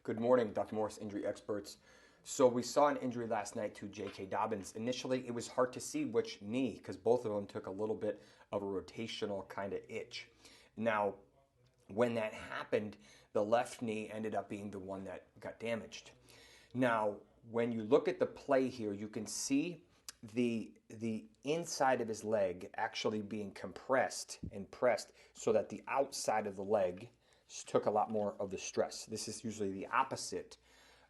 Good morning, Dr. Morse, injury experts. So we saw an injury last night to J.K. Dobbins. Initially, it was hard to see which knee because both of them took a little bit of a rotational kind of itch. Now, when that happened, the left knee ended up being the one that got damaged. Now, when you look at the play here, you can see the inside of his leg actually being compressed and pressed so that the outside of the leg took a lot more of the stress. This is usually the opposite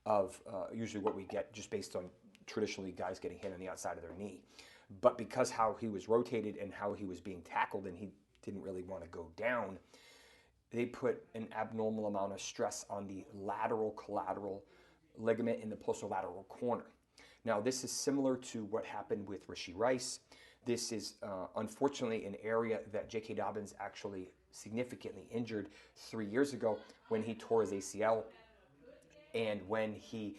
of usually what we get just based on traditionally guys getting hit on the outside of their knee. But because how he was rotated and how he was being tackled and he didn't really want to go down, they put an abnormal amount of stress on the lateral collateral ligament in the posterolateral corner. Now, this is similar to what happened with Rishi Rice. This is unfortunately an area that J.K. Dobbins actually significantly injured 3 years ago when he tore his ACL and when he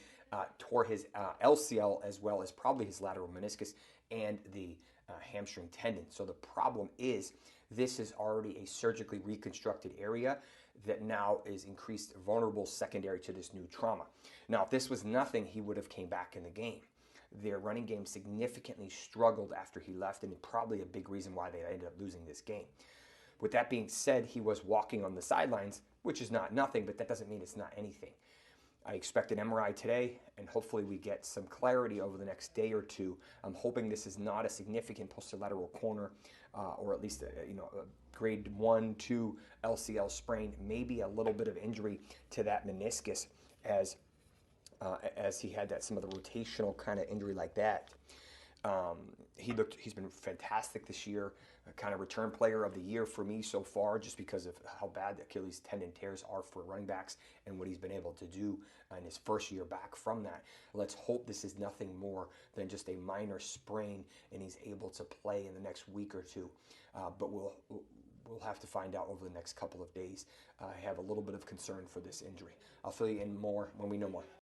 tore his LCL, as well as probably his lateral meniscus and the hamstring tendon. So the problem is this is already a surgically reconstructed area that now is increased vulnerable secondary to this new trauma. Now, if this was nothing, he would have came back in the game. Their running game significantly struggled after he left, and probably a big reason why they ended up losing this game. With that being said, he was walking on the sidelines, which is not nothing, but that doesn't mean it's not anything. I expect an MRI today, and hopefully we get some clarity over the next day or two. I'm hoping this is not a significant posterolateral corner, or at least a grade 1, 2 LCL sprain, maybe a little bit of injury to that meniscus as he had some of the rotational kind of injury like that. He's been fantastic this year, kind of return player of the year for me so far, just because of how bad the Achilles tendon tears are for running backs and what he's been able to do in his first year back from that. Let's hope this is nothing more than just a minor sprain and he's able to play in the next week or two. But we'll have to find out over the next couple of days. I have a little bit of concern for this injury. I'll fill you in more when we know more.